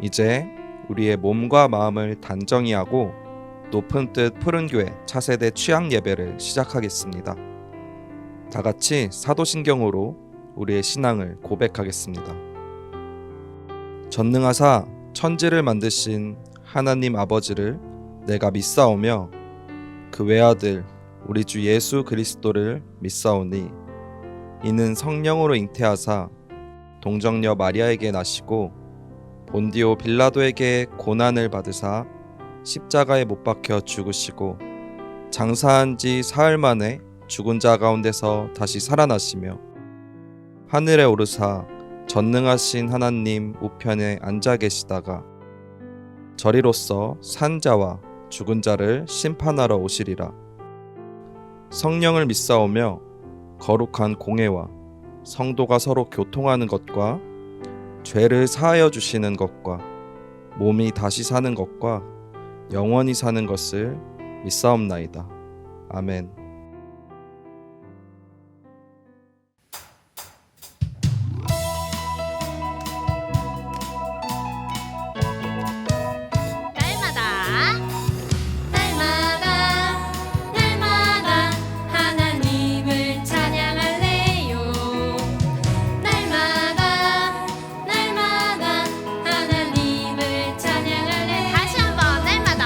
이제 우리의 몸과 마음을 단정히 하고 높은 뜻 푸른 교회 차세대 취향 예배를 시작하겠습니다. 다 같이 사도신경으로 우리의 신앙을 고백하겠습니다. 전능하사 천지를 만드신 하나님 아버지를 내가 믿사오며 그 외아들 우리 주 예수 그리스도를 믿사오니 이는 성령으로 잉태하사 동정녀 마리아에게 나시고 본디오 빌라도에게 고난을 받으사 십자가에 못 박혀 죽으시고 장사한 지 사흘 만에 죽은 자 가운데서 다시 살아나시며 하늘에 오르사 전능하신 하나님 우편에 앉아 계시다가 저리로서 산 자와 죽은 자를 심판하러 오시리라. 성령을 믿사오며 거룩한 공회와 성도가 서로 교통하는 것과 죄를 사하여 주시는 것과 몸이 다시 사는 것과 영원히 사는 것을 믿사옵나이다. 아멘. 날마다 하나님을 찬양할래요. 날마다 하나님을 찬양할래. 다시 한번 날마다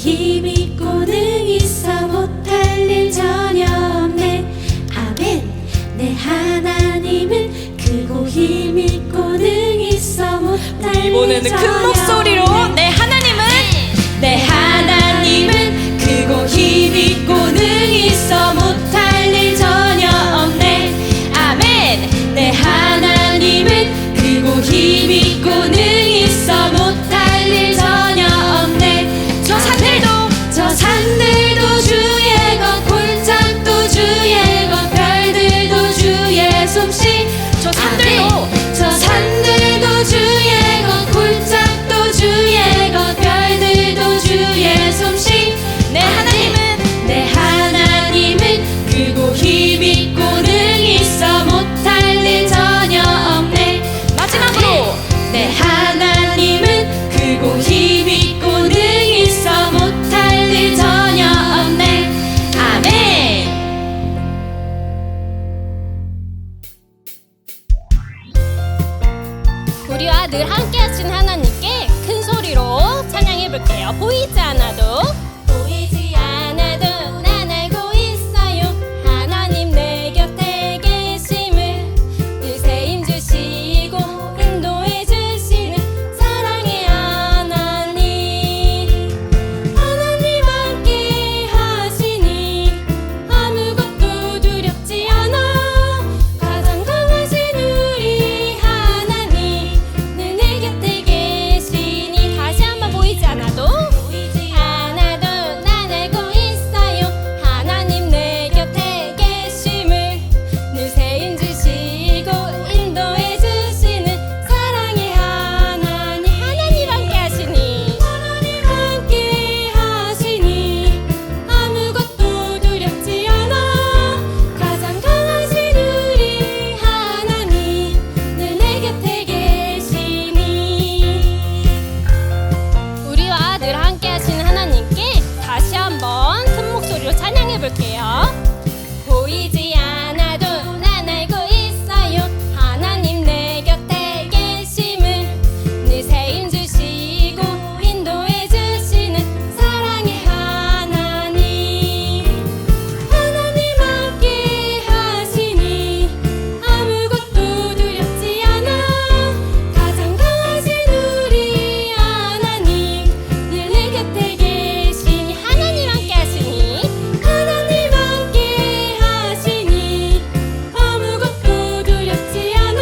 힘 있고 능 있어 못할 일 전혀 없네. 아멘. 내 하나님은 크고 힘 있고 능 있어 못할 일 이번에는 큰 전혀 목소리로 없네. 내 하나님은 내 하나님은 크고 힘 있고 능 있어 못할 일 전혀 없네. 아멘. 내 하나님은 크고 힘 있고 능 있어 못할 일 전혀 없네. 저 산들도 주의 것, 골짜기도 주의 것, 별들도 주의 솜씨. 저 산들도 주의 것, 골짜기도 주의 것, 별들도 주의 솜씨. 내 하나님은 크고 힘 있고 능 있어 못할 일 전혀 없네. 마지막으로 내 하나님은 크고 힘 있고 능 있어 못할 일 전혀 없네. 아멘. 우리와 늘 함께 하신 하나님께 큰 소리로 찬양해 볼게요. 보이지 않아도 보이지 않아도 난 알고 있어요. 하나님 내 곁에 계심을 늘새 힘주시고 인도해 주시는 사랑의 하나님. 하나님 함께 하시니 아무것도 두렵지 않아. 가장 강하신 우리 하나님 늘 내 곁에 계시니. 다시 한번 보이지 않아도 보이지 않아도 난 알고 있어요. 하나님 내 곁에 계심을 늘새 힘주시고 인도해 주시는 사랑의 하나님. 하나님 함께 하시니 하나님 함께 하시니 아무것도 두렵지 않아. 가장 강하신 우리 하나님 늘 내 곁에 계시니. 우리와 늘 함께 하시는 하나님께 다시 한번 큰 목소리로 찬양해 볼게요. 보이지 않아도 난 알고 있어요. 하나님 내 곁에 계심을 늘새 힘주시고 인도해 주시는 사랑의 하나님. 하나님 함께 하시니 아무것도 두렵지 않아. 가장 강하신 우리 하나님 늘 내 곁에 계시니. 하나님 함께 하시니 하나님 함께 하시니 아무것도 두렵지 않아.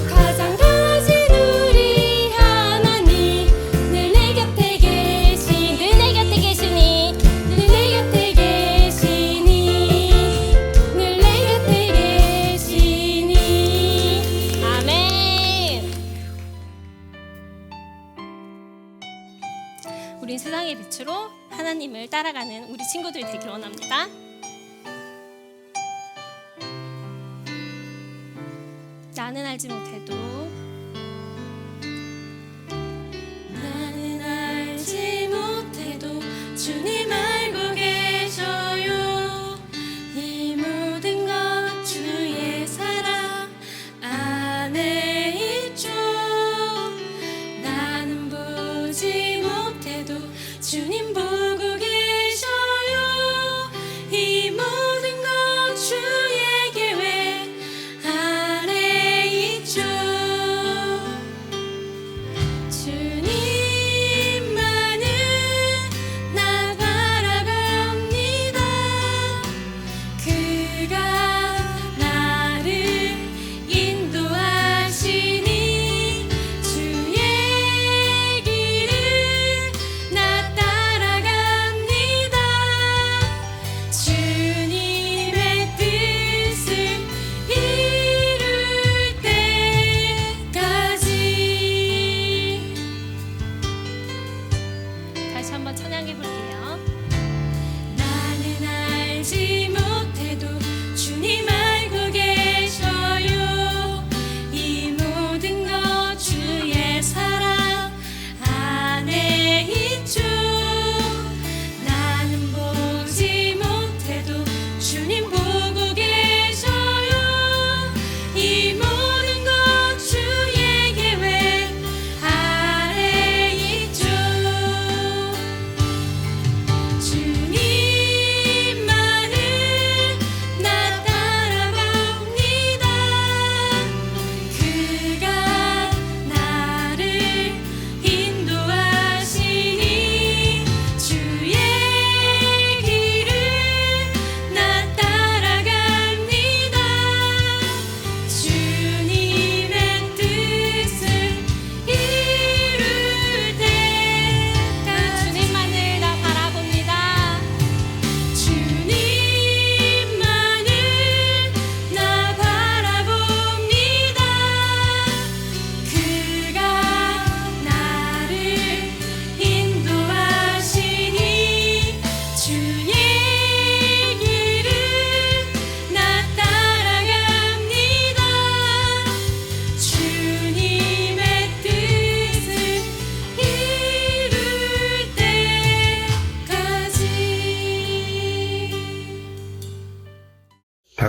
가장 강하신 우리 하나님 늘 내 곁에 계시니. 늘 내 곁에 계시니 늘 내 곁에 계시니. 늘 내 곁에 계시니. 아멘. 우린 세상의 빛으로 하나님을 따라가는 우리 친구들이 되길 원합니다. 나는 알지 못해도 나는 알지 못해도 주님 알고 계셔요. 이 모든 것 주의 사랑 안에 있죠. 나는 보지 못해도 주님 보고 계셔요. 이 모든 것 주의 계획 안에 있죠. 주님만은 나 바라봅니다. 그가 나를 인도하시니 주의 길을 나 따라갑니다. 주님의 뜻을 이룰 때까지. 다시 한번 찬양해 볼게요. 나는 알지 못해도 주님 알고 계셔요. 이 모든 것 주의 사랑 안에 있죠. 나는 보지 못해도 주님 보고 계셔요. 이 모든 것 주의 계획 안에 있죠.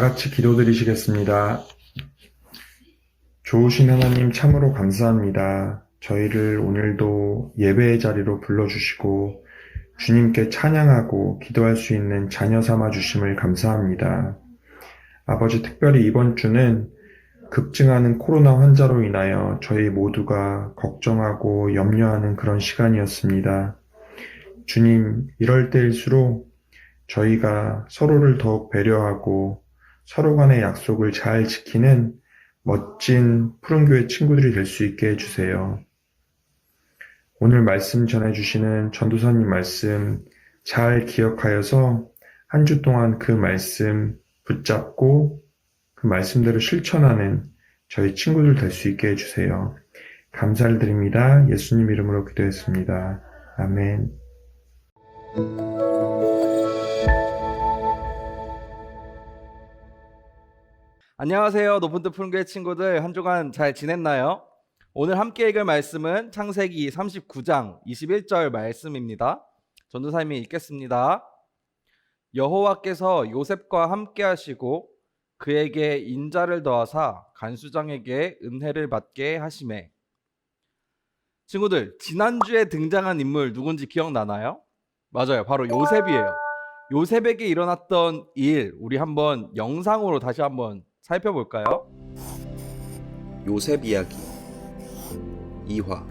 같이 기도드리시겠습니다. 좋으신 하나님 참으로 감사합니다. 저희를 오늘도 예배의 자리로 불러주시고 주님께 찬양하고 기도할 수 있는 자녀 삼아 주심을 감사합니다. 아버지, 특별히 이번 주는 급증하는 코로나 환자로 인하여 저희 모두가 걱정하고 염려하는 그런 시간이었습니다. 주님, 이럴 때일수록 저희가 서로를 더욱 배려하고 서로 간의 약속을 잘 지키는 멋진 푸른교회 친구들이 될 수 있게 해주세요. 오늘 말씀 전해주시는 전도사님 말씀 잘 기억하여서 한 주 동안 그 말씀 붙잡고 그 말씀대로 실천하는 저희 친구들 될 수 있게 해주세요. 감사를 드립니다. 예수님 이름으로 기도했습니다. 아멘. 안녕하세요. 높은 뜻 푸른교회 친구들, 한 주간 잘 지냈나요? 오늘 함께 읽을 말씀은 창세기 39장 21절 말씀입니다. 전도사님이 읽겠습니다. 여호와께서 요셉과 함께 하시고 그에게 인자를 더하사 간수장에게 은혜를 받게 하시매. 친구들, 지난주에 등장한 인물 누군지 기억나나요? 맞아요. 바로 요셉이에요. 요셉에게 일어났던 일, 우리 한번 영상으로 다시 한번 살펴볼까요? 요셉 이야기 2화.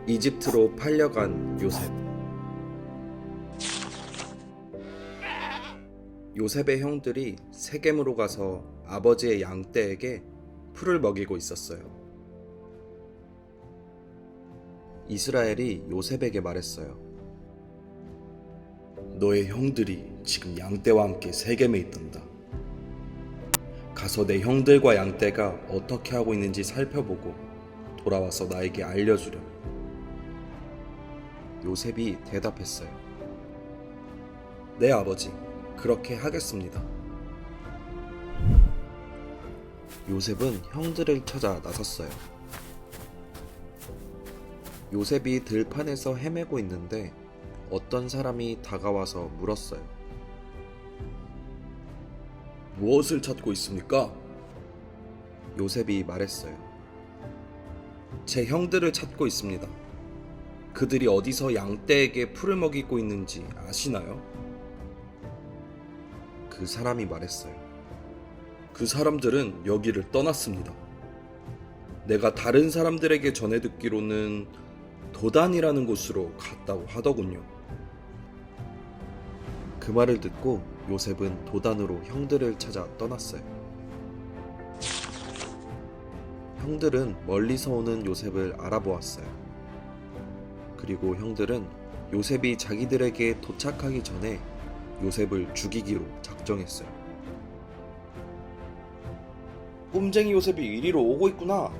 이집트로 팔려간 요셉. 요셉의 형들이 세겜으로 가서 아버지의 양떼에게 풀을 먹이고 있었어요. 이스라엘이 요셉에게 말했어요. 너의 형들이 지금 양떼와 함께 세겜에 있단다. 가서 내 형들과 양떼가 어떻게 하고 있는지 살펴보고 돌아와서 나에게 알려주렴. 요셉이 대답했어요. 네, 아버지, 그렇게 하겠습니다. 요셉은 형들을 찾아 나섰어요. 요셉이 들판에서 헤매고 있는데 어떤 사람이 다가와서 물었어요. 무엇을 찾고 있습니까? 요셉이 말했어요. 제 형들을 찾고 있습니다. 그들이 어디서 양떼에게 풀을 먹이고 있는지 아시나요? 그 사람이 말했어요. 그 사람들은 여기를 떠났습니다. 내가 다른 사람들에게 전해 듣기로는 도단이라는 곳으로 갔다고 하더군요. 그 말을 듣고 요셉은 도단으로 형들을 찾아 떠났어요. 형들은 멀리서 오는 요셉을 알아보았어요. 그리고 형들은 요셉이 자기들에게 도착하기 전에 요셉을 죽이기로 작정했어요. 꼼쟁이 요셉이 이리로 오고 있구나.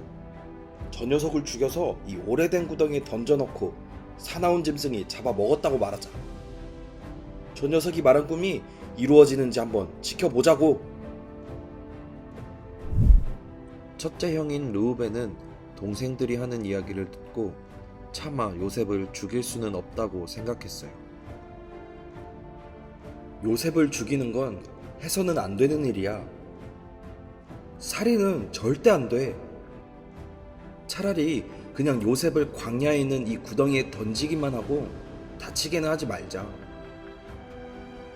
저 녀석을 죽여서 이 오래된 구덩이에 던져넣고 사나운 짐승이 잡아먹었다고 말하자. 저 녀석이 말한 꿈이 이루어지는지 한번 지켜보자고. 첫째 형인 르우벤은 동생들이 하는 이야기를 듣고 차마 요셉을 죽일 수는 없다고 생각했어요. 요셉을 죽이는 건 해서는 안 되는 일이야. 살인은 절대 안 돼. 차라리 그냥 요셉을 광야에 있는 이 구덩이에 던지기만 하고 다치게는 하지 말자.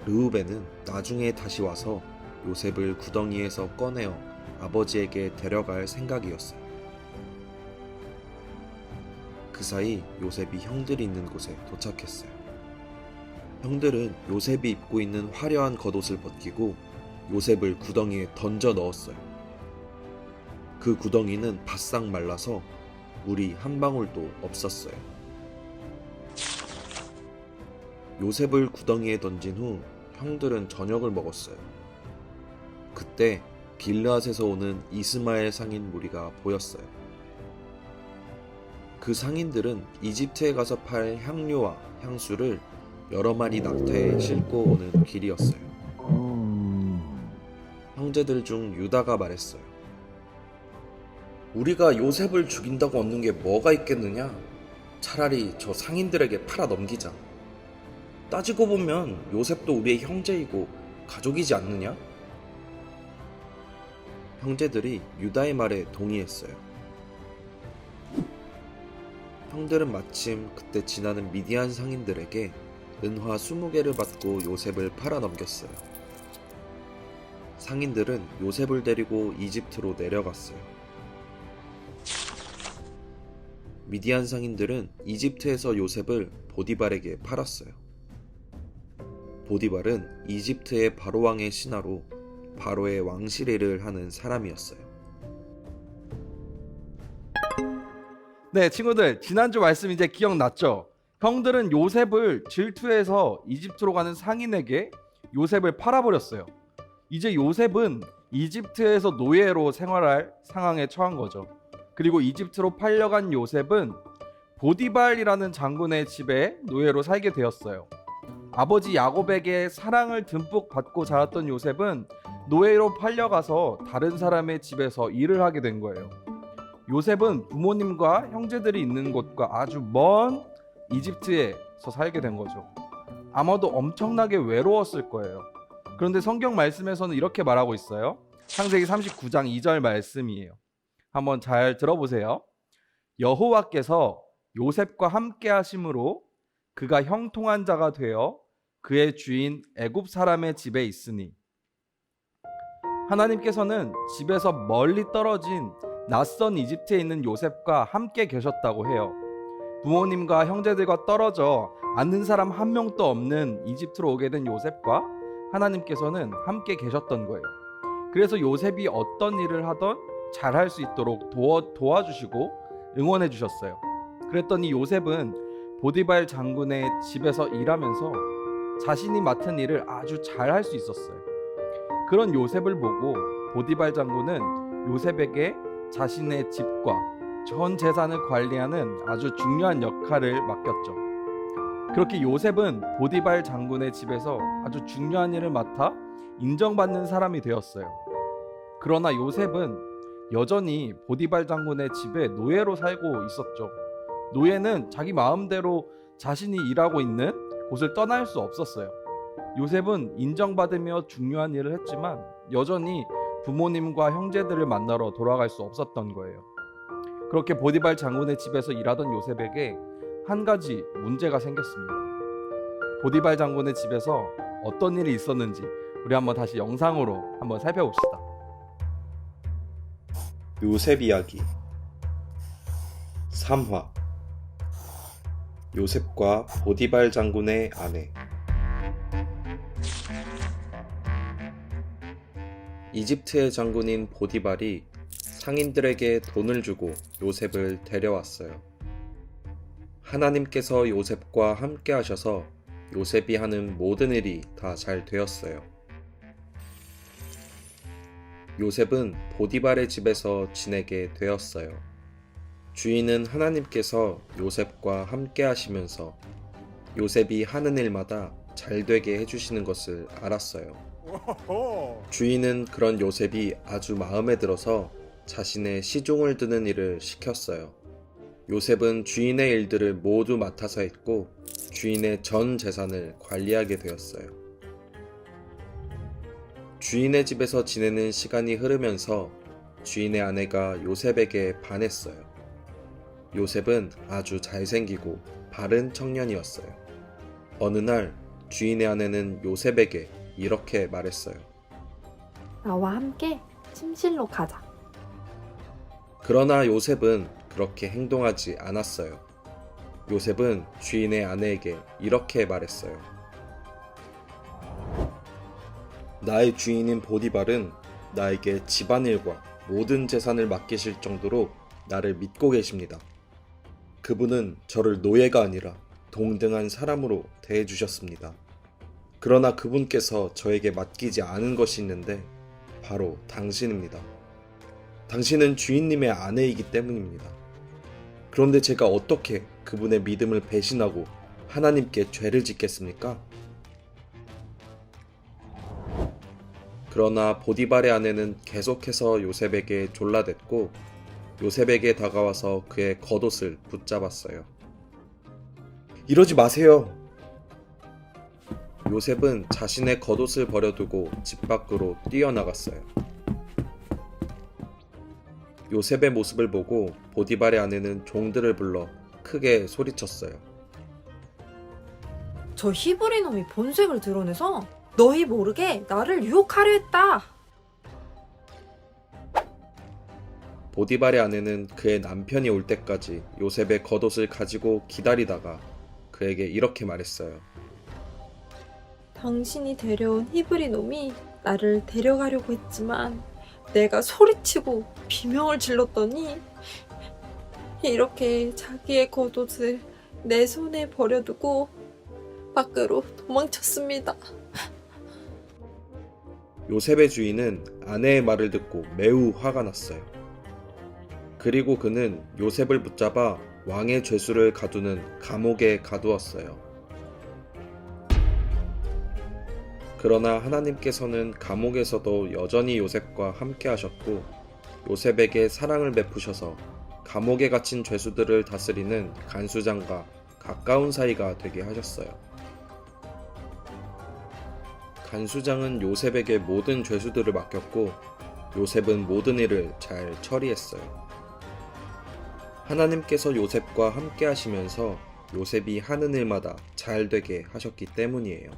르우벤은 나중에 다시 와서 요셉을 구덩이에서 꺼내어 아버지에게 데려갈 생각이었어요. 그 사이 요셉이 형들이 있는 곳에 도착했어요. 형들은 요셉이 입고 있는 화려한 겉옷을 벗기고 요셉을 구덩이에 던져 넣었어요. 그 구덩이는 바싹 말라서 물이 한 방울도 없었어요. 요셉을 구덩이에 던진 후 형들은 저녁을 먹었어요. 그때 길르앗에서 오는 이스마엘 상인 무리가 보였어요. 그 상인들은 이집트에 가서 팔 향료와 향수를 여러 마리 낙타에 싣고 오는 길이었어요. 형제들 중 유다가 말했어요. 우리가 요셉을 죽인다고 얻는 게 뭐가 있겠느냐? 차라리 저 상인들에게 팔아 넘기자. 따지고 보면 요셉도 우리의 형제이고 가족이지 않느냐? 형제들이 유다의 말에 동의했어요. 형들은 마침 그때 지나는 미디안 상인들에게 은화 20개를 받고 요셉을 팔아 넘겼어요. 상인들은 요셉을 데리고 이집트로 내려갔어요. 미디안 상인들은 이집트에서 요셉을 보디발에게 팔았어요. 보디발은 이집트의 바로왕의 신하로 바로의 왕실일을 하는 사람이었어요. 네, 친구들, 지난주 말씀 이제 기억났죠? 형들은 요셉을 질투해서 이집트로 가는 상인에게 요셉을 팔아버렸어요. 이제 요셉은 이집트에서 노예로 생활할 상황에 처한 거죠. 그리고 이집트로 팔려간 요셉은 보디발이라는 장군의 집에 노예로 살게 되었어요. 아버지 야곱에게 사랑을 듬뿍 받고 자랐던 요셉은 노예로 팔려가서 다른 사람의 집에서 일을 하게 된 거예요. 요셉은 부모님과 형제들이 있는 곳과 아주 먼 이집트에서 살게 된 거죠. 아마도 엄청나게 외로웠을 거예요. 그런데 성경 말씀에서는 이렇게 말하고 있어요. 창세기 39장 2절 말씀이에요. 한번 잘 들어보세요. 여호와께서 요셉과 함께 하심으로 그가 형통한 자가 되어 그의 주인 애굽 사람의 집에 있으니, 하나님께서는 집에서 멀리 떨어진 낯선 이집트에 있는 요셉과 함께 계셨다고 해요. 부모님과 형제들과 떨어져 아는 사람 한 명도 없는 이집트로 오게 된 요셉과 하나님께서는 함께 계셨던 거예요. 그래서 요셉이 어떤 일을 하던 잘할 수 있도록 도와주시고 응원해 주셨어요. 그랬더니 요셉은 보디발 장군의 집에서 일하면서 자신이 맡은 일을 아주 잘할 수 있었어요. 그런 요셉을 보고 보디발 장군은 요셉에게 자신의 집과 전 재산을 관리하는 아주 중요한 역할을 맡겼죠. 그렇게 요셉은 보디발 장군의 집에서 아주 중요한 일을 맡아 인정받는 사람이 되었어요. 그러나 요셉은 여전히 보디발 장군의 집에 노예로 살고 있었죠. 노예는 자기 마음대로 자신이 일하고 있는 곳을 떠날 수 없었어요. 요셉은 인정받으며 중요한 일을 했지만 여전히 부모님과 형제들을 만나러 돌아갈 수 없었던 거예요. 그렇게 보디발 장군의 집에서 일하던 요셉에게 한 가지 문제가 생겼습니다. 보디발 장군의 집에서 어떤 일이 있었는지 우리 한번 다시 영상으로 한번 살펴봅시다. 요셉 이야기 3화 요셉과 보디발 장군의 아내. 이집트의 장군인 보디발이 상인들에게 돈을 주고 요셉을 데려왔어요. 하나님께서 요셉과 함께 하셔서 요셉이 하는 모든 일이 다 잘 되었어요. 요셉은 보디발의 집에서 지내게 되었어요. 주인은 하나님께서 요셉과 함께 하시면서 요셉이 하는 일마다 잘 되게 해주시는 것을 알았어요. 주인은 그런 요셉이 아주 마음에 들어서 자신의 시종을 드는 일을 시켰어요. 요셉은 주인의 일들을 모두 맡아서 했고 주인의 전 재산을 관리하게 되었어요. 주인의 집에서 지내는 시간이 흐르면서 주인의 아내가 요셉에게 반했어요. 요셉은 아주 잘생기고 바른 청년이었어요. 어느 날 주인의 아내는 요셉에게 이렇게 말했어요. 나와 함께 침실로 가자. 그러나 요셉은 그렇게 행동하지 않았어요. 요셉은 주인의 아내에게 이렇게 말했어요. 나의 주인인 보디발은 나에게 집안일과 모든 재산을 맡기실 정도로 나를 믿고 계십니다. 그분은 저를 노예가 아니라 동등한 사람으로 대해주셨습니다. 그러나 그분께서 저에게 맡기지 않은 것이 있는데 바로 당신입니다. 당신은 주인님의 아내이기 때문입니다. 그런데 제가 어떻게 그분의 믿음을 배신하고 하나님께 죄를 짓겠습니까? 그러나 보디발의 아내는 계속해서 요셉에게 졸라댔고 요셉에게 다가와서 그의 겉옷을 붙잡았어요. 이러지 마세요. 요셉은 자신의 겉옷을 버려두고 집 밖으로 뛰어나갔어요. 요셉의 모습을 보고 보디발의 아내는 종들을 불러 크게 소리쳤어요. 저 히브리 놈이 본색을 드러내서 너희 모르게 나를 유혹하려 했다. 보디발의 아내는 그의 남편이 올 때까지 요셉의 겉옷을 가지고 기다리다가 그에게 이렇게 말했어요. 당신이 데려온 히브리 놈이 나를 데려가려고 했지만 내가 소리치고 비명을 질렀더니 이렇게 자기의 겉옷을 내 손에 버려두고 밖으로 도망쳤습니다. 요셉의 주인은 아내의 말을 듣고 매우 화가 났어요. 그리고 그는 요셉을 붙잡아 왕의 죄수를 가두는 감옥에 가두었어요. 그러나 하나님께서는 감옥에서도 여전히 요셉과 함께 하셨고 요셉에게 사랑을 베푸셔서 감옥에 갇힌 죄수들을 다스리는 간수장과 가까운 사이가 되게 하셨어요. 간수장은 요셉에게 모든 죄수들을 맡겼고 요셉은 모든 일을 잘 처리했어요. 하나님께서 요셉과 함께 하시면서 요셉이 하는 일마다 잘 되게 하셨기 때문이에요.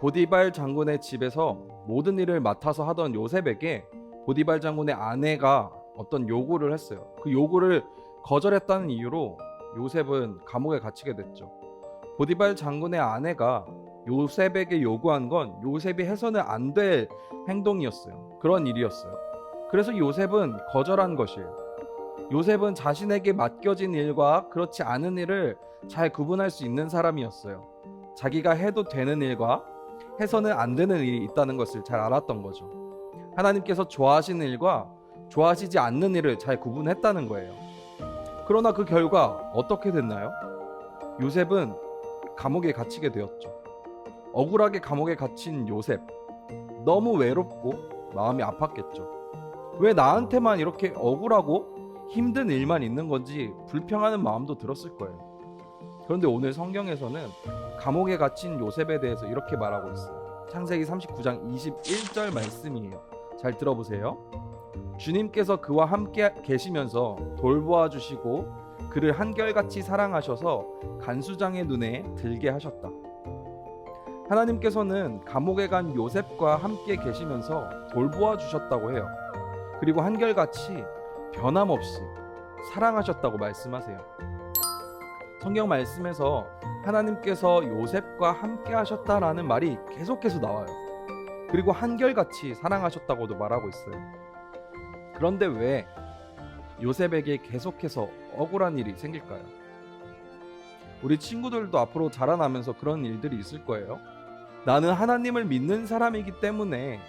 보디발 장군의 집에서 모든 일을 맡아서 하던 요셉에게 보디발 장군의 아내가 어떤 요구를 했어요. 그 요구를 거절했다는 이유로 요셉은 감옥에 갇히게 됐죠. 보디발 장군의 아내가 요셉에게 요구한 건 요셉이 해서는 안 될 행동이었어요. 그런 일이었어요. 그래서 요셉은 거절한 것이에요. 요셉은 자신에게 맡겨진 일과 그렇지 않은 일을 잘 구분할 수 있는 사람이었어요. 자기가 해도 되는 일과 해서는 안 되는 일이 있다는 것을 잘 알았던 거죠. 하나님께서 좋아하시는 일과 좋아하시지 않는 일을 잘 구분했다는 거예요. 그러나 그 결과 어떻게 됐나요? 요셉은 감옥에 갇히게 되었죠. 억울하게 감옥에 갇힌 요셉, 너무 외롭고 마음이 아팠겠죠. 왜 나한테만 이렇게 억울하고 힘든 일만 있는 건지 불평하는 마음도 들었을 거예요. 그런데 오늘 성경에서는 감옥에 갇힌 요셉에 대해서 이렇게 말하고 있어요. 창세기 39장 21절 말씀이에요. 잘 들어보세요. 주님께서 그와 함께 계시면서 돌보아 주시고 그를 한결같이 사랑하셔서 간수장의 눈에 들게 하셨다. 하나님께서는 감옥에 간 요셉과 함께 계시면서 돌보아 주셨다고 해요. 그리고 한결같이 변함없이 사랑하셨다고 말씀하세요. 성경 말씀에서 하나님께서 요셉과 함께 하셨다라는 말이 계속해서 나와요. 그리고 한결같이 사랑하셨다고도 말하고 있어요. 그런데 왜 요셉에게 계속해서 억울한 일이 생길까요? 우리 친구들도 앞으로 자라나면서 그런 일들이 있을 거예요. 나는 하나님을 믿는 사람이기 때문에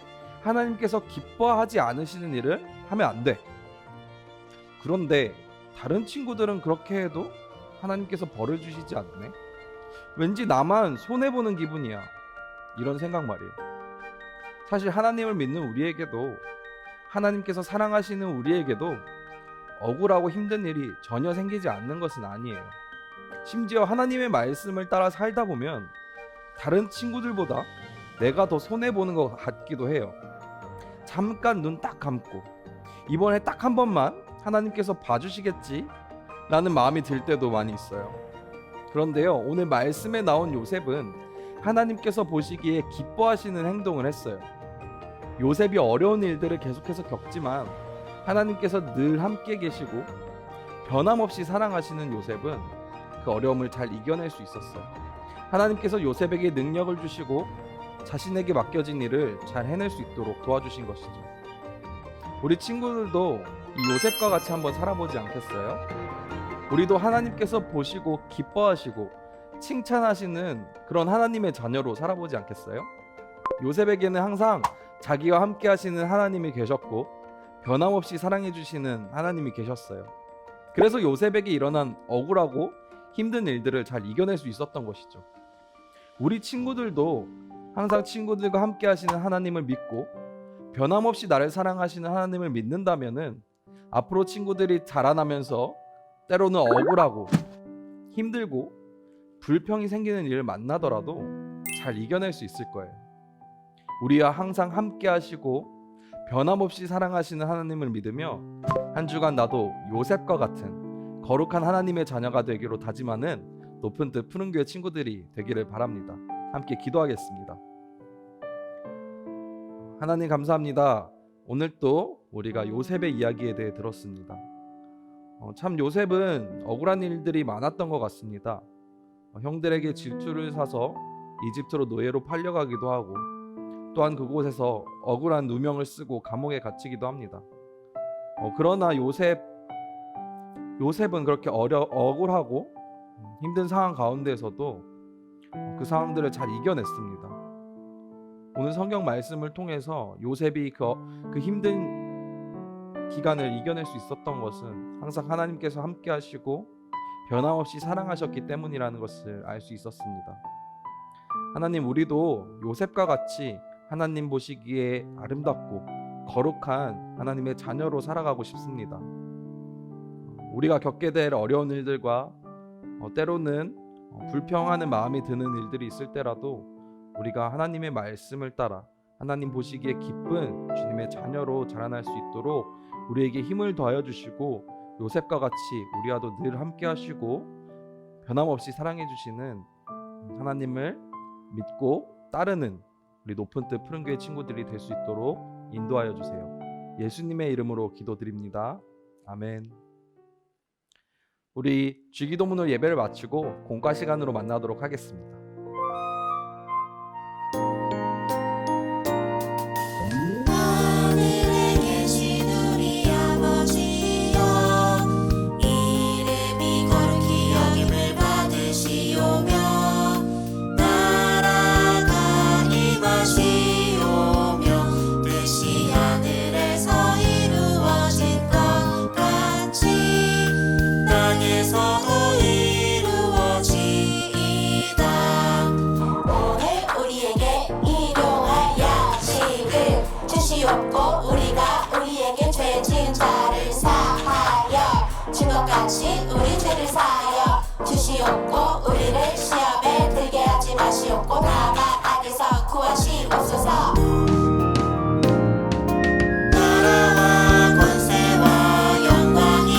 하나님께서 기뻐하지 않으시는 일을 하면 안 돼. 그런데 다른 친구들은 그렇게 해도 하나님께서 벌을 주시지 않네. 왠지 나만 손해보는 기분이야. 이런 생각 말이에요. 사실 하나님을 믿는 우리에게도 하나님께서 사랑하시는 우리에게도 억울하고 힘든 일이 전혀 생기지 않는 것은 아니에요. 심지어 하나님의 말씀을 따라 살다 보면 다른 친구들보다 내가 더 손해보는 것 같기도 해요. 잠깐 눈 딱 감고 이번에 딱 한 번만 하나님께서 봐주시겠지? 라는 마음이 들 때도 많이 있어요. 그런데요, 오늘 말씀에 나온 요셉은 하나님께서 보시기에 기뻐하시는 행동을 했어요. 요셉이 어려운 일들을 계속해서 겪지만 하나님께서 늘 함께 계시고 변함없이 사랑하시는 요셉은 그 어려움을 잘 이겨낼 수 있었어요. 하나님께서 요셉에게 능력을 주시고 자신에게 맡겨진 일을 잘 해낼 수 있도록 도와주신 것이죠. 우리 친구들도 이 요셉과 같이 한번 살아보지 않겠어요? 우리도 하나님께서 보시고 기뻐하시고 칭찬하시는 그런 하나님의 자녀로 살아보지 않겠어요? 요셉에게는 항상 자기와 함께 하시는 하나님이 계셨고 변함없이 사랑해 주시는 하나님이 계셨어요. 그래서 요셉에게 일어난 억울하고 힘든 일들을 잘 이겨낼 수 있었던 것이죠. 우리 친구들도 항상 친구들과 함께 하시는 하나님을 믿고 변함없이 나를 사랑하시는 하나님을 믿는다면은 앞으로 친구들이 자라나면서 때로는 억울하고 힘들고 불평이 생기는 일을 만나더라도 잘 이겨낼 수 있을 거예요. 우리와 항상 함께 하시고 변함없이 사랑하시는 하나님을 믿으며 한 주간 나도 요셉과 같은 거룩한 하나님의 자녀가 되기로 다짐하는 높은 뜻 푸른 교회 친구들이 되기를 바랍니다. 함께 기도하겠습니다. 하나님 감사합니다. 오늘 또 우리가 요셉의 이야기에 대해 들었습니다. 참 요셉은 억울한 일들이 많았던 것 같습니다. 형들에게 질투를 사서 이집트로 노예로 팔려가기도 하고 또한 그곳에서 억울한 누명을 쓰고 감옥에 갇히기도 합니다. 그러나 요셉은 그렇게 억울하고 힘든 상황 가운데서도 그 상황들을 잘 이겨냈습니다. 오늘 성경 말씀을 통해서 요셉이 그 힘든 기간을 이겨낼 수 있었던 것은 항상 하나님께서 함께 하시고 변함없이 사랑하셨기 때문이라는 것을 알 수 있었습니다. 하나님, 우리도 요셉과 같이 하나님 보시기에 아름답고 거룩한 하나님의 자녀로 살아가고 싶습니다. 우리가 겪게 될 어려운 일들과 때로는 불평하는 마음이 드는 일들이 있을 때라도 우리가 하나님의 말씀을 따라 하나님 보시기에 기쁜 주님의 자녀로 자라날 수 있도록 우리에게 힘을 더하여 주시고 요셉과 같이 우리와도 늘 함께 하시고 변함없이 사랑해 주시는 하나님을 믿고 따르는 우리 높은 뜻 푸른 교회 친구들이 될 수 있도록 인도하여 주세요. 예수님의 이름으로 기도드립니다. 아멘. 우리 주기도문으로 예배를 마치고 공과 시간으로 만나도록 하겠습니다. 하늘에 계신 우리 아버지여, 이름이 거룩히 여김을 받으시오며 나라가 임하시오며 뜻이 하늘에서 이루어진 것 같이 땅에서도 이루어지이다. 오늘 우리에게 일용할 양식을 주시옵고 우리가 우리에게 죄 지은 자를 사하여 준 것 같이 우리 죄를 사하여 주시옵고 우리를 시험에 들게 하지 마시옵고 다만 악에서 구하시옵소서. 나라와 권세와 영광이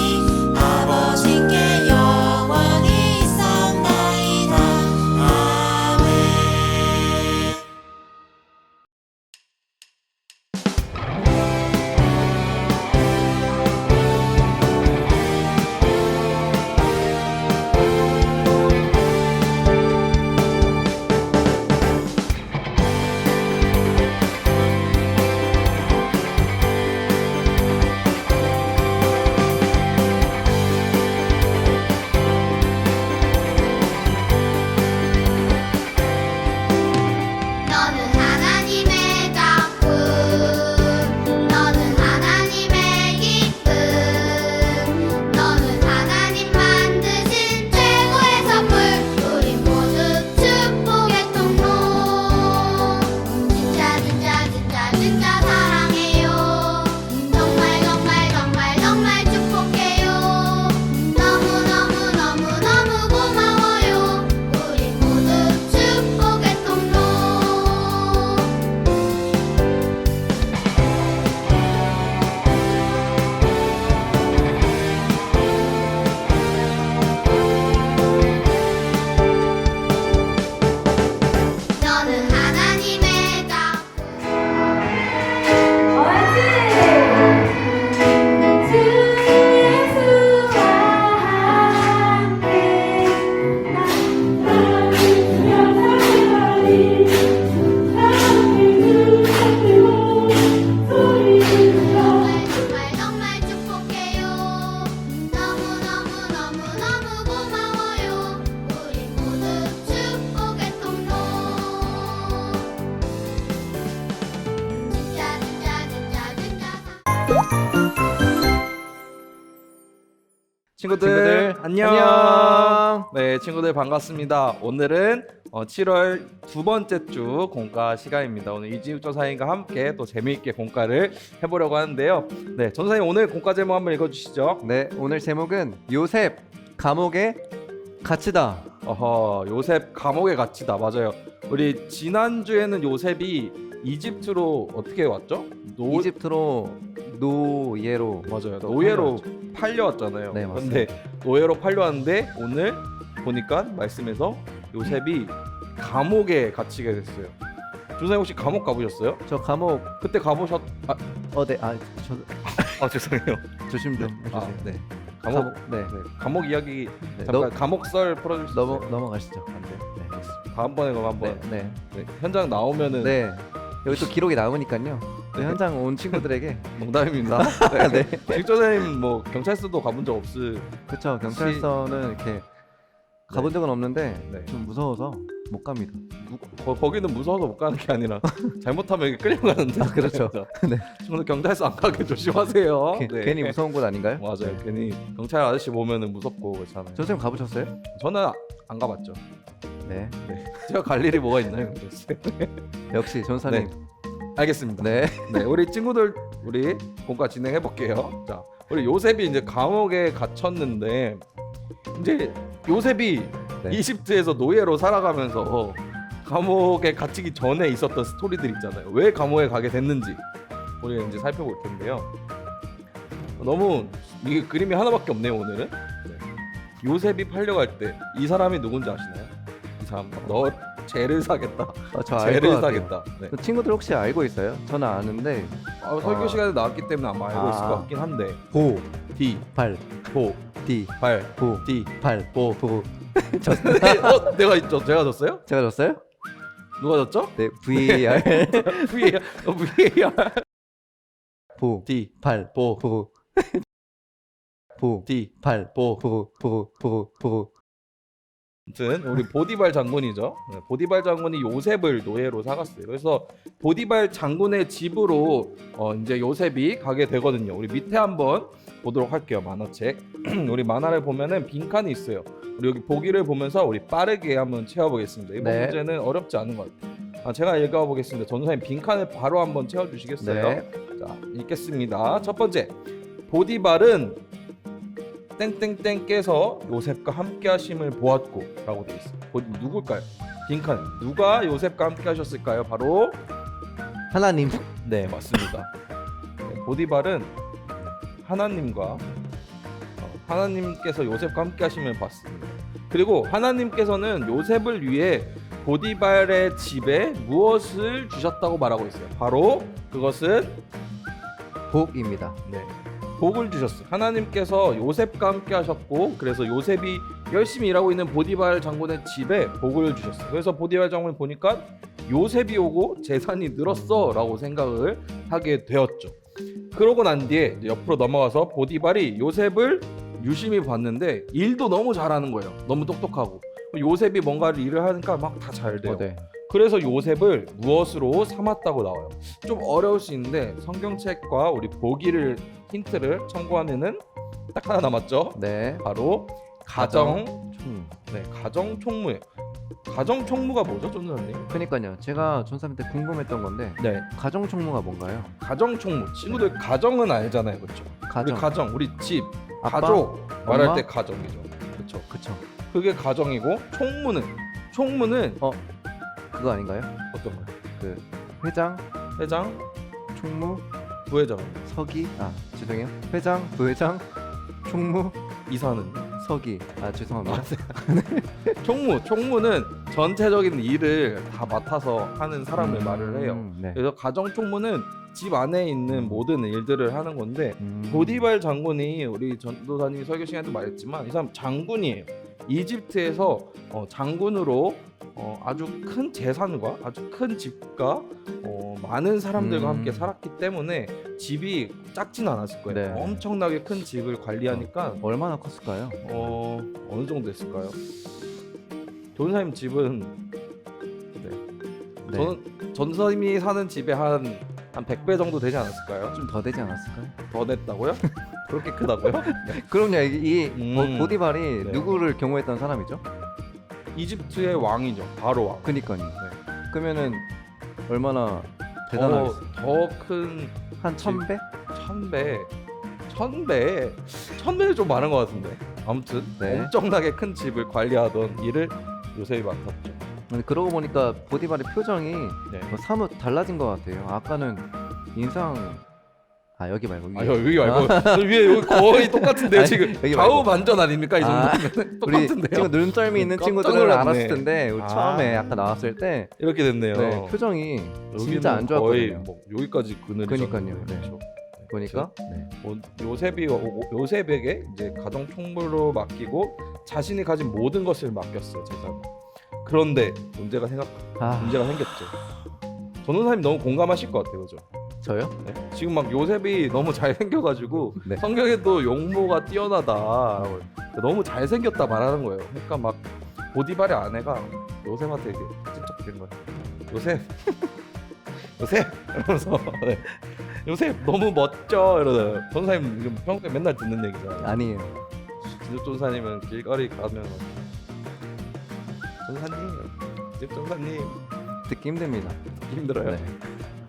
아버지께 영원히 있사옵나이다. 아멘. 너는 하나님의 작품, 너는 하나님의 기쁨, 너는 하나님 만드신 최고의 선물, 우린 모두 축복의 통로. 진짜 진짜 진짜 진짜 사랑해요. 정말 정말 정말 정말 축복해요. 너무 너무 너무 너무 고마워요. 우린 모두 축복의 통로. 너는 하나님의 작품. 주 예수와 함께 정말 정말 축복해요. 너무 너무 너무 너무 고마워요. 우리 모두 축복의 통로. 진짜 진짜 진짜 진짜 친구들 안녕. 네, 친구들 반갑습니다. 오늘은 7월 두 번째 주 공과 시간입니다. 오늘 이지욱 전사님과 함께 또 재미있게 공과를 해보려고 하는데요. 네, 전사님 오늘 공과 제목 한번 읽어주시죠. 네, 오늘 제목은 요셉 감옥에 갇히다. 요셉 감옥에 갇히다. 맞아요. 우리 지난주에는 요셉이 이집트로 어떻게 왔죠? 이집트로 노예로 맞아요. 또 노예로 팔려왔죠. 팔려왔잖아요. 네, 맞습니다. 근데 노예로 팔려왔는데 오늘 보니까 말씀에서 요셉이 감옥에 갇히게 됐어요. 준사님 혹시 감옥 가보셨어요? 저 감옥 그때 가보셨... 네. 아 죄송해요. 조심 좀 아, 해주세요. 네. 감옥 네. 감옥 이야기 네. 잠깐 감옥 썰 풀어줄 수 있어요? 넘어가시죠. 안 돼. 네. 알겠습니다. 다음번에 그럼 한번 네. 네, 현장 나오면은 네. 여기 또 기록이 남으니까요. 또 현장 온 친구들에게 농담입니다. 네. 직조사님 뭐 경찰서도 가본 적 없을 그렇죠. 경찰서는 이렇게 가본 적은 없는데 네. 좀 무서워서 못 갑니다. 거기는 무서워서 못 가는 게 아니라 잘못하면 여기 끌려가는데. 그렇죠. 네. 오늘 경찰서 안 가게 조심하세요. 네. 괜히 무서운 곳 아닌가요? 맞아요. 괜히 경찰 아저씨 보면은 무섭고 그렇잖아요. 저 좀 가보셨어요? 저는 안 가봤죠. 네. 제가 갈 일이 뭐가 있나요? 역시 전사님. 알겠습니다. 네. 네, 우리 친구들 우리 본과 진행해 볼게요. 자, 우리 요셉이 이제 감옥에 갇혔는데 이제 요셉이 네. 이집트에서 노예로 살아가면서 감옥에 갇히기 전에 있었던 스토리들 있잖아요. 왜 감옥에 가게 됐는지 우리 이제 살펴볼 텐데요. 너무 이게 그림이 하나밖에 없네요 오늘은. 네. 요셉이 팔려갈 때 이 사람이 누군지 아시나요? 이 사람 너 죄를 사겠다. 저 알 것 죄를 같아요. 사겠다. 네. 그 친구들 혹시 알고 있어요? 저는 아는데 설교 시간에 나왔기 때문에 아마 알고 있을 것 같긴 한데 보, D, 발, 보, D, 발, 보, D, 발, 보. 보. 내가 있죠? 제가 졌어요? 제가 졌어요? 누가 졌죠? 네, VAR, VAR, 보, D, 발, 보, 보, 보, D, 발, 보. 보. 아무튼 우리 보디발 장군이죠. 네, 보디발 장군이 요셉을 노예로 사갔어요. 그래서 보디발 장군의 집으로 이제 요셉이 가게 되거든요. 우리 밑에 한번 보도록 할게요. 만화책. 우리 만화를 보면은 빈칸이 있어요. 우리 여기 보기를 보면서 우리 빠르게 한번 채워보겠습니다. 이번 네. 문제는 어렵지 않은 것 같아요. 제가 읽어보겠습니다. 전사님 빈칸을 바로 한번 채워주시겠어요? 네. 자, 읽겠습니다. 첫 번째, 보디발은 땡땡땡께서 요셉과 함께 하심을 보았고 라고 되어 있어요. 누굴까요? 빈칸 누가 요셉과 함께 하셨을까요? 바로 하나님. 네 맞습니다. 네, 보디발은 하나님과 하나님께서 요셉과 함께 하심을 봤습니다. 그리고 하나님께서는 요셉을 위해 보디발의 집에 무엇을 주셨다고 말하고 있어요. 바로 그것은 복입니다. 네, 복을 주셨어요. 하나님께서 요셉과 함께 하셨고 그래서 요셉이 열심히 일하고 있는 보디발 장군의 집에 복을 주셨어요. 그래서 보디발 장군을 보니까 요셉이 오고 재산이 늘었어 라고 생각을 하게 되었죠. 그러고 난 뒤에 옆으로 넘어가서 보디발이 요셉을 유심히 봤는데 일도 너무 잘하는 거예요. 너무 똑똑하고 요셉이 뭔가를 일을 하니까 막 다 잘 돼요. 네. 그래서 요셉을 무엇으로 삼았다고 나와요. 좀 어려울 수 있는데 성경책과 우리 보기를 힌트를 참고하면은 딱 하나 남았죠. 네. 바로 가정 총. 네 가정 총무예요. 가정 총무가 뭐죠, 전사님? 그러니까요. 제가 전사님 때 궁금했던 건데 네 가정 총무가 뭔가요? 가정 총무. 친구들 가정은 알잖아요, 그렇죠? 가정. 우리 가정, 우리 집, 아빠? 가족 말할 엄마? 때 가정이죠. 그렇죠. 그쵸. 그게 가정이고 총무는 그거 아닌가요? 어떤 거요? 그 회장, 회장, 총무, 부회장, 서기. 죄송해요. 회장, 부회장, 총무, 이사는 서기. 죄송합니다. 총무는 전체적인 일을 다 맡아서 하는 사람을 말을 해요. 네. 그래서 가정 총무는 집 안에 있는 모든 일들을 하는 건데 음. 보디발 장군이 우리 전도사님이 설교 시간에도 말했지만 이 사람 장군이에요. 이집트에서 장군으로 아주 큰 재산과 아주 큰 집과 많은 사람들과 함께 살았기 때문에 집이 작진 않았을 거예요. 네. 엄청나게 큰 집을 관리하니까 얼마나 컸을까요? 어느 정도 됐을까요? 전사님 집은 네. 저는 전사님이 사는 집에 한 100배 정도 되지 않았을까요? 좀 더 되지 않았을까요? 더 냈다고요? 그렇게 크다고요? 그럼요. 이 보디발이 네. 누구를 경호했던 사람이죠? 이집트의 왕이죠. 바로 왕. 그니까요. 그러면은 얼마나 대단하겠어요? 더큰 한 1000배? 1000배는 좀 많은 것 같은데. 아무튼 네. 엄청나게 큰 집을 관리하던 일을 요셉이 맡았죠. 근데 그러고 보니까 보디발의 표정이 네. 뭐 사뭇 달라진 것 같아요. 아까는 인상 여기 말고 위에. 여기 말고 위에 여기 거의 똑같은데요. 아니, 지금 여기 좌우 말고. 반전 아닙니까? 이 아, 정도면 우리 똑같은데요. 지금 눈썰미 있는 깜짝 친구들은 놀랐네. 알았을 텐데 우리 아. 처음에 아까 나왔을 때 이렇게 됐네요. 네, 표정이 진짜 안 거의 좋았거든요. 뭐 여기까지 그늘이 그러니까요. 졌는데, 네. 그렇죠. 보니까 네. 요셉에게 이제 가정 총무로 맡기고 자신이 가진 모든 것을 맡겼어요. 재산. 그런데 문제가 생겼죠. 전도사님 너무 공감하실 것 같아요, 그죠? 저요? 네? 지금 막 요셉이 너무 잘 생겨가지고 네. 성경에도 용모가 뛰어나다, 너무 잘 생겼다 말하는 거예요. 그러니까 막 보디발의 아내가 요셉한테 이렇게 찝쩍거리는 거예요. 요셉, 요셉 이러면서 네. 요셉 너무 멋져 이러잖아요. 전사님 지금 평소에 맨날 듣는 얘기잖아요. 아니에요. 기독 전사님은 길거리 가면 전사님, 기독 전사님 듣기 힘듭니다. 힘들어요. 네.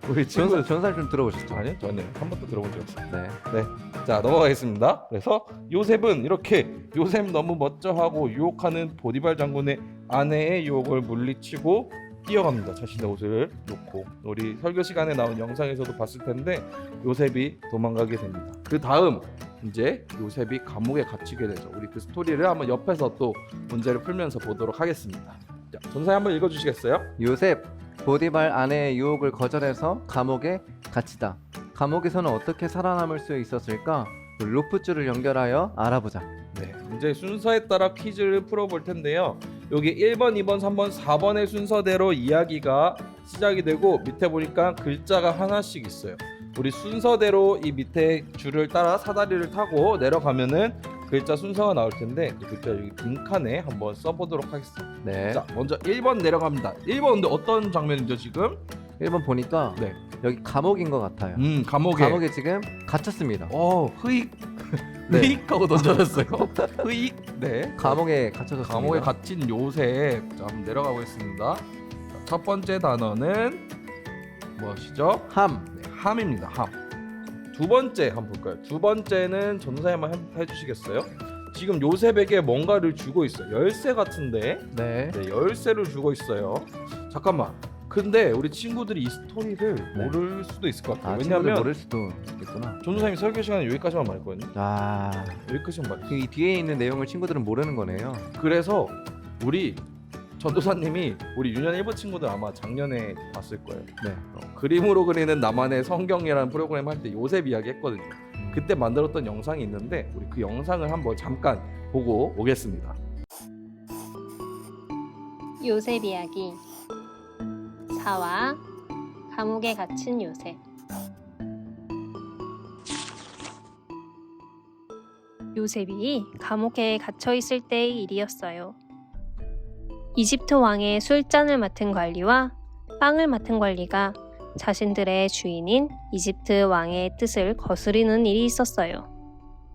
우리 친구 전설 좀 들어보셨죠? 아니요, 저는 한 번도 들어본 적 없어요. 네. 자, 넘어가겠습니다. 그래서 요셉은 이렇게 요셉 너무 멋져하고 유혹하는 보디발 장군의 아내의 유혹을 물리치고 뛰어갑니다. 자신의 옷을 놓고. 우리 설교 시간에 나온 영상에서도 봤을 텐데 요셉이 도망가게 됩니다. 그 다음 이제 요셉이 감옥에 갇히게 되죠. 우리 그 스토리를 한번 옆에서 또 문제를 풀면서 보도록 하겠습니다. 자, 전사님 한번 읽어주시겠어요? 요셉 보디발 아내의 유혹을 거절해서 감옥에 갇히다. 감옥에서는 어떻게 살아남을 수 있었을까? 로프줄을 연결하여 알아보자. 네, 이제 순서에 따라 퀴즈를 풀어볼 텐데요. 여기 1번, 2번, 3번, 4번의 순서대로 이야기가 시작이 되고 밑에 보니까 글자가 하나씩 있어요. 우리 순서대로 이 밑에 줄을 따라 사다리를 타고 내려가면은 글자 순서가 나올 텐데 그 글자 여기 빈칸에 한번 써보도록 하겠습니다. 네. 자, 먼저 1번 내려갑니다. 1번 근데 어떤 장면이죠 지금? 1번 보니까 네. 여기 감옥인 것 같아요. 감옥에. 지금 갇혔습니다. 흐익 네. 흐익 하고 던져졌어요. 흐익. 네. 감옥에 갇혀졌습니다. 감옥에 갇힌 요셉. 자, 한번 내려가 보겠습니다. 자, 첫 번째 단어는 무엇이죠? 함. 네, 함입니다. 함. 두 번째 한번 볼까요? 두 번째는 전사님 한번 해주시겠어요? 지금 요셉에게 뭔가를 주고 있어요. 열쇠 같은데. 네. 네, 열쇠를 주고 있어요. 잠깐만. 근데 우리 친구들이 이 스토리를 네. 모를 수도 있을 것 같아요. 친구들 왜냐면 모를 수도 있겠구나. 전도사님 설교 시간에 여기까지만 말했거든요. 여기까지만 말했어요. 이 뒤에 있는 내용을 친구들은 모르는 거네요. 그래서 우리 전도사님이 우리 유년 1부 친구들 아마 작년에 봤을 거예요. 네. 그림으로 그리는 나만의 성경이라는 프로그램 할 때 요셉 이야기 했거든요. 그때 만들었던 영상이 있는데 우리 그 영상을 한번 잠깐 보고 오겠습니다. 요셉 이야기. 4화 감옥에 갇힌 요셉. 요셉이 감옥에 갇혀 있을 때의 일이었어요. 이집트 왕의 술잔을 맡은 관리와 빵을 맡은 관리가 자신들의 주인인 이집트 왕의 뜻을 거스르는 일이 있었어요.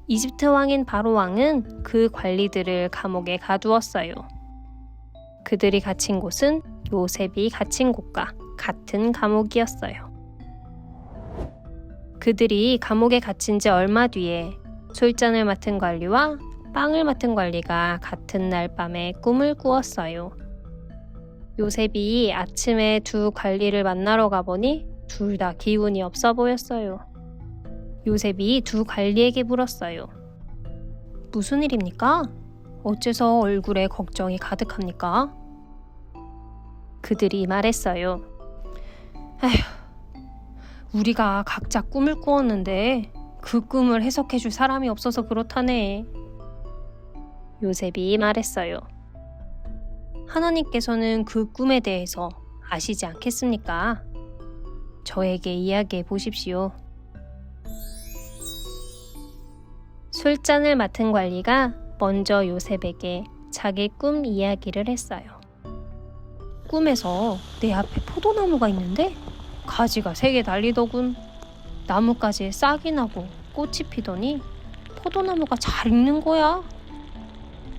이집트 왕인 바로 왕은 그 관리들을 감옥에 가두었어요. 그들이 갇힌 곳은 요셉이 갇힌 곳과 같은 감옥이었어요. 그들이 감옥에 갇힌 지 얼마 뒤에 술잔을 맡은 관리와 빵을 맡은 관리가 같은 날 밤에 꿈을 꾸었어요. 요셉이 아침에 두 관리를 만나러 가보니 둘 다 기운이 없어 보였어요. 요셉이 두 관리에게 물었어요. 무슨 일입니까? 어째서 얼굴에 걱정이 가득합니까? 그들이 말했어요. 우리가 각자 꿈을 꾸었는데 그 꿈을 해석해줄 사람이 없어서 그렇다네. 요셉이 말했어요. 하나님께서는 그 꿈에 대해서 아시지 않겠습니까? 저에게 이야기해 보십시오. 술잔을 맡은 관리가 먼저 요셉에게 자기 꿈 이야기를 했어요. 꿈에서 내 앞에 포도나무가 있는데 가지가 3개 달리더군. 나뭇가지에 싹이 나고 꽃이 피더니 포도나무가 잘 익는 거야.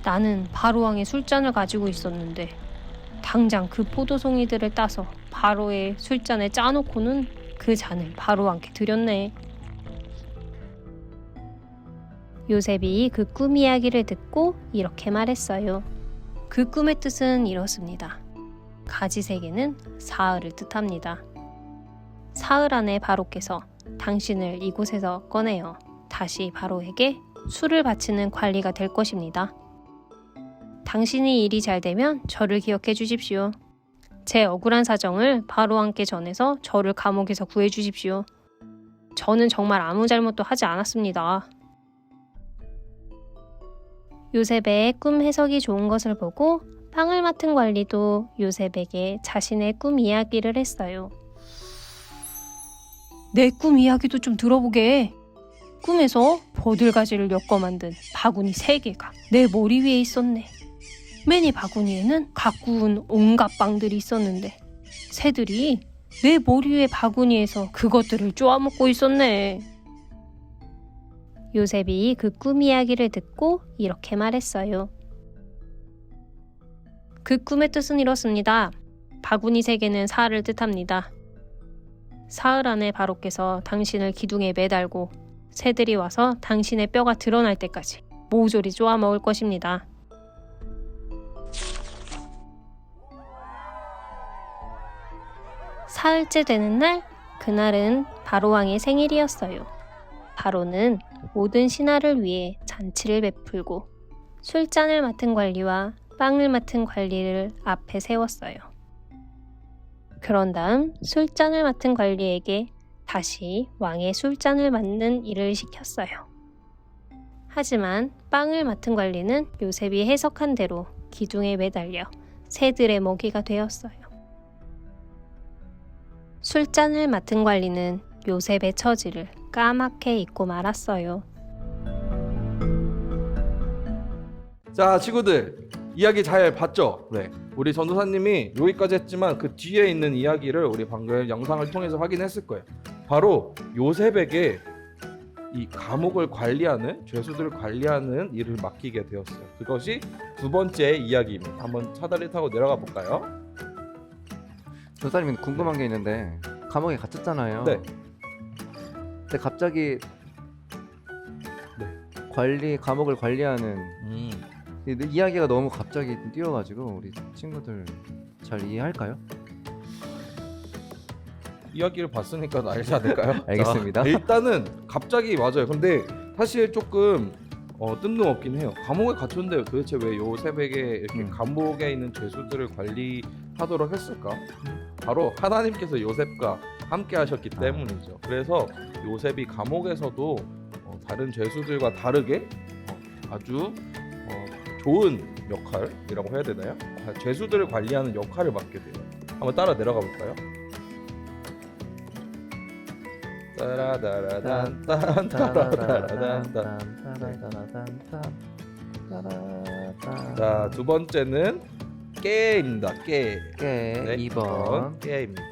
나는 바로왕의 술잔을 가지고 있었는데 당장 그 포도송이들을 따서 바로의 술잔에 짜놓고는 그 잔을 바로왕께 드렸네. 요셉이 그 꿈 이야기를 듣고 이렇게 말했어요. 그 꿈의 뜻은 이렇습니다. 가지 3개는 사흘을 뜻합니다. 사흘 안에 바로께서 당신을 이곳에서 꺼내어 다시 바로에게 술을 바치는 관리가 될 것입니다. 당신이 일이 잘 되면 저를 기억해 주십시오. 제 억울한 사정을 바로왕께 전해서 저를 감옥에서 구해 주십시오. 저는 정말 아무 잘못도 하지 않았습니다. 요셉의 꿈 해석이 좋은 것을 보고 빵을 맡은 관리도 요셉에게 자신의 꿈 이야기를 했어요. 내 꿈 이야기도 좀 들어보게. 꿈에서 버들가지를 엮어 만든 바구니 3개가 내 머리 위에 있었네. 맨 이 바구니에는 각 구운 온갖 빵들이 있었는데 새들이 내 머리 위에 바구니에서 그것들을 쪼아먹고 있었네. 요셉이 그 꿈 이야기를 듣고 이렇게 말했어요. 그 꿈의 뜻은 이렇습니다. 바구니 3개는 사흘을 뜻합니다. 사흘 안에 바로께서 당신을 기둥에 매달고 새들이 와서 당신의 뼈가 드러날 때까지 모조리 쪼아먹을 것입니다. 사흘째 되는 날, 그날은 바로왕의 생일이었어요. 바로는 모든 신하를 위해 잔치를 베풀고 술잔을 맡은 관리와 빵을 맡은 관리를 앞에 세웠어요. 그런 다음 술잔을 맡은 관리에게 다시 왕의 술잔을 맡는 일을 시켰어요. 하지만 빵을 맡은 관리는 요셉이 해석한 대로 기둥에 매달려 새들의 먹이가 되었어요. 술잔을 맡은 관리는 요셉의 처지를 까맣게 잊고 말았어요. 자, 친구들 이야기 잘 봤죠? 네. 우리 전도사님이 여기까지 했지만 그 뒤에 있는 이야기를 우리 방금 영상을 통해서 확인했을 거예요. 바로 요셉에게 이 감옥을 관리하는, 죄수들을 관리하는 일을 맡기게 되었어요. 그것이 두 번째 이야기입니다. 한번 사다리 타고 내려가 볼까요? 전사님 궁금한 게 있는데 감옥에 갇혔잖아요. 네. 근데 갑자기 감옥을 관리하는 이야기가 너무 갑자기 띄어가지고 우리 친구들 잘 이해할까요? 이야기를 봤으니까 알지 않을까요? 알겠습니다. 자, 일단은 갑자기 맞아요. 근데 사실 조금 뜬금없긴 해요. 감옥에 갇혔는데 도대체 왜 요셉에게 이렇게 감옥에 있는 죄수들을 관리하도록 했을까? 바로 하나님께서 요셉과 함께 하셨기 때문이죠. 그래서 요셉이 감옥에서도 다른 죄수들과 다르게 아주 좋은 역할이라고 해야 되나요? 죄수들을 관리하는 역할을 맡게 돼요. 한번 따라 내려가 볼까요? 따라다라단 따라다라단. 자, 두 번째는 깨입니다. 깨. 네, 2번. 깨입니다.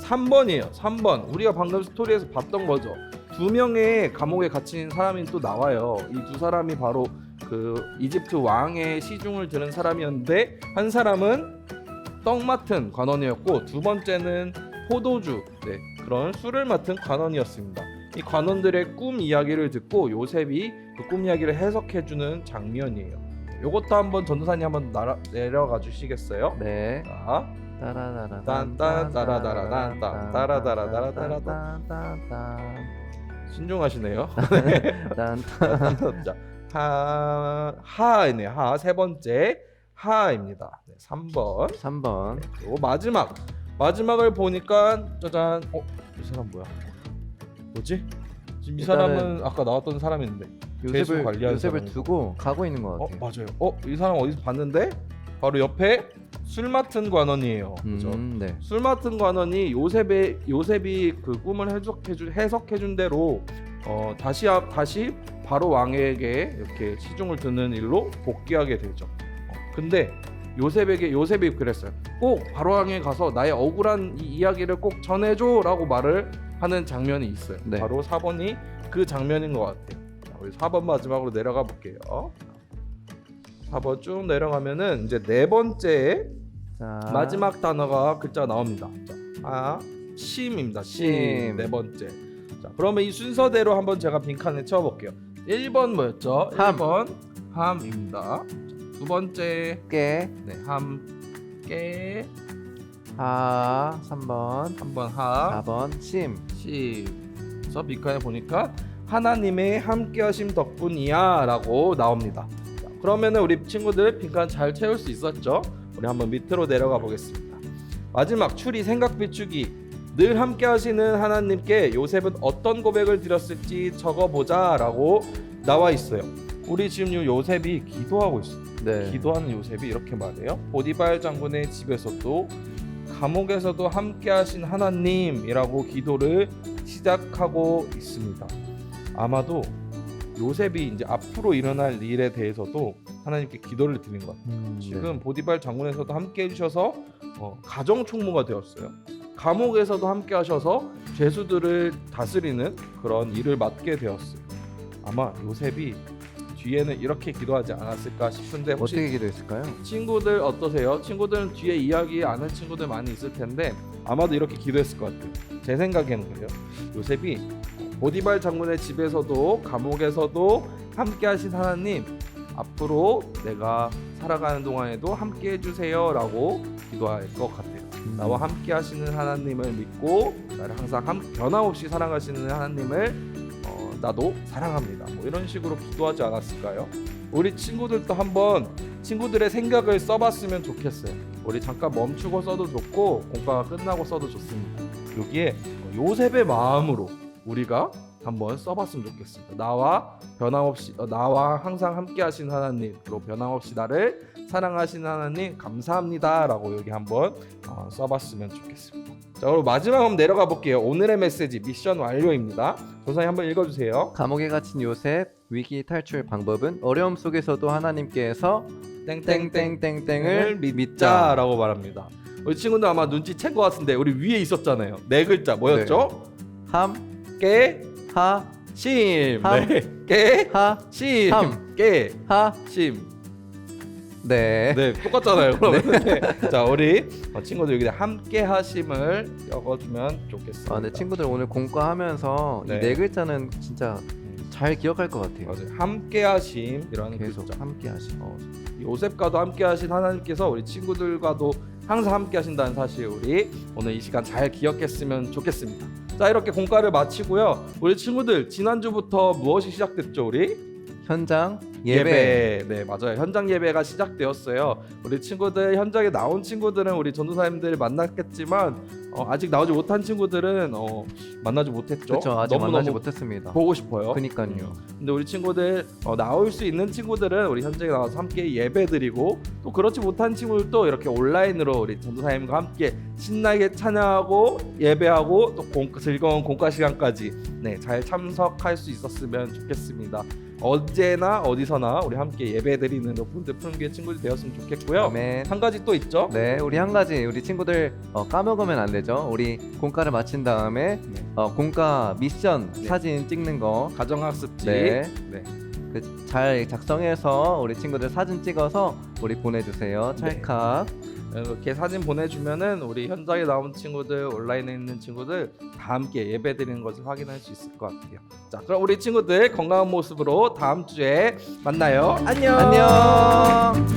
3번이에요. 3번. 우리가 방금 스토리에서 봤던 거죠. 2명의 감옥에 갇힌 사람이 또 나와요. 이 두 사람이 바로 그 이집트 왕의 시중을 드는 사람이었는데, 한 사람은 떡 맡은 관원이었고 두 번째는 포도주, 그런 술을 맡은 관원이었습니다. 이 관원들의 꿈 이야기를 듣고 요셉이 그 꿈 이야기를 해석해주는 장면이에요. 요것도 한번 전도사님 한번 내려가 주시겠어요? 네. 자, 신중하시네요. 자, 하이네. 하 세 번째 하입니다. 3번. 3번. 그리고 마지막을 보니까 짜잔. 이 사람 뭐야? 뭐지? 지금 이 사람은 아까 나왔던 사람인데 죄수 관리하는 요셉을 사람이고. 두고 가고 있는 것 같아요. 맞아요. 이 사람 어디서 봤는데 바로 옆에 술 맡은 관원이에요. 그죠? 네. 술 맡은 관원이 요셉이 그 꿈을 해석해준 대로 다시 바로 왕에게 이렇게 시중을 드는 일로 복귀하게 되죠. 근데 요셉이 그랬어요. 꼭 바로 왕에 가서 나의 억울한 이 이야기를 꼭 전해줘라고 말을 하는 장면이 있어요. 네. 바로 4번이 그 장면인 것 같아요. 자, 우리 4번 마지막으로 내려가 볼게요. 4번 쭉 내려가면은 이제 네 번째 자, 마지막 단어가 글자 나옵니다. 자, 심입니다. 심. 네 번째. 자, 그러면 이 순서대로 한번 제가 빈칸에 채워볼게요. 1번 뭐였죠? 함. 1번 함입니다. 두 번째 깨. 함, 깨. 하 3번, 3번 하, 4번 심. 그래서 밑간에 보니까 하나님의 함께하심 덕분이야 라고 나옵니다. 자, 그러면은 우리 친구들 빈칸 잘 채울 수 있었죠? 우리 한번 밑으로 내려가 보겠습니다. 마지막 추리 생각 비추기. 늘 함께하시는 하나님께 요셉은 어떤 고백을 드렸을지 적어보자 라고 나와 있어요. 우리 지금 요 요셉이 기도하고 있어요. 네. 기도하는 요셉이 이렇게 말해요. 보디발 장군의 집에서도 감옥에서도 함께하신 하나님이라고 기도를 시작하고 있습니다. 아마도 요셉이 이제 앞으로 일어날 일에 대해서도 하나님께 기도를 드린 것 같아요. 지금 보디발 장군에서도 함께 해주셔서 가정 총무가 되었어요. 감옥에서도 함께 하셔서 죄수들을 다스리는 그런 일을 맡게 되었어요. 아마 요셉이 뒤에는 이렇게 기도하지 않았을까 싶은데 혹시 어떻게 기도했을까요? 친구들 어떠세요? 친구들은 뒤에 이야기 아는 친구들 많이 있을 텐데 아마도 이렇게 기도했을 것 같아요. 제 생각에는 그래요. 요셉이 보디발 장군의 집에서도 감옥에서도 함께 하신 하나님, 앞으로 내가 살아가는 동안에도 함께 해주세요 라고 기도할 것 같아요. 나와 함께 하시는 하나님을 믿고 나를 항상 변함없이 사랑하시는 하나님을 나도 사랑합니다. 뭐 이런 식으로 기도하지 않았을까요? 우리 친구들도 한번 친구들의 생각을 써봤으면 좋겠어요. 우리 잠깐 멈추고 써도 좋고 공과가 끝나고 써도 좋습니다. 여기에 요셉의 마음으로 우리가 한번 써봤으면 좋겠습니다. 나와 변함없이 나와 항상 함께하신 하나님, 그리고 변함없이 나를 사랑하시는 하나님 감사합니다라고 여기 한번 써봤으면 좋겠습니다. 자, 그럼 마지막 한번 내려가 볼게요. 오늘의 메시지 미션 완료입니다. 조사님 한번 읽어주세요. 감옥에 갇힌 요셉 위기 탈출 방법은 어려움 속에서도 하나님께서 땡땡땡땡땡을 믿자. 자라고 말합니다. 우리 친구들 아마 눈치챈 것 같은데 우리 위에 있었잖아요. 네 글자 뭐였죠? 깨 하 심. 함. 네. 깨 하 심. 함. 깨 하. 심. 네. 네, 똑같잖아요. 그러면 자, 우리 친구들 여기다 함께 하심을 적어주면 좋겠습니다. 네, 친구들 오늘 공과하면서 네. 이 네 글자는 진짜 잘 기억할 것 같아요. 맞아요. 함께 하심이라는 계속 글자. 함께 하심. 요셉과도 함께 하신 하나님께서 우리 친구들과도 항상 함께 하신다는 사실 우리 오늘 이 시간 잘 기억했으면 좋겠습니다. 자, 이렇게 공과를 마치고요. 우리 친구들 지난주부터 무엇이 시작됐죠? 우리 현장 예배. 네, 맞아요. 현장 예배가 시작되었어요. 우리 친구들 현장에 나온 친구들은 우리 전도사님들 만났겠지만 아직 나오지 못한 친구들은 만나지 못했죠. 그렇죠. 아직 너무너무 만나지 못했습니다. 보고 싶어요. 그니까요. 근데 우리 친구들 나올 수 있는 친구들은 우리 현장에 나와서 함께 예배드리고 또 그렇지 못한 친구들도 이렇게 온라인으로 우리 전도사님과 함께 신나게 찬양하고 예배하고 또 즐거운 공과 시간까지 잘 참석할 수 있었으면 좋겠습니다. 언제나 어디서나 우리 함께 예배드리는 로프트 푸른교회 친구들 되었으면 좋겠고요. 아멘. 한 가지 또 있죠? 네, 우리 한 가지 우리 친구들 까먹으면 안 되죠. 우리 공과를 마친 다음에 공과 미션 사진 찍는 거 가정학습지. 네. 잘 작성해서 우리 친구들 사진 찍어서 우리 보내주세요. 찰칵. 이렇게 사진 보내주면은 우리 현장에 나온 친구들, 온라인에 있는 친구들 다 함께 예배드리는 것을 확인할 수 있을 것 같아요. 자, 그럼 우리 친구들 건강한 모습으로 다음 주에 만나요. 안녕. 안녕.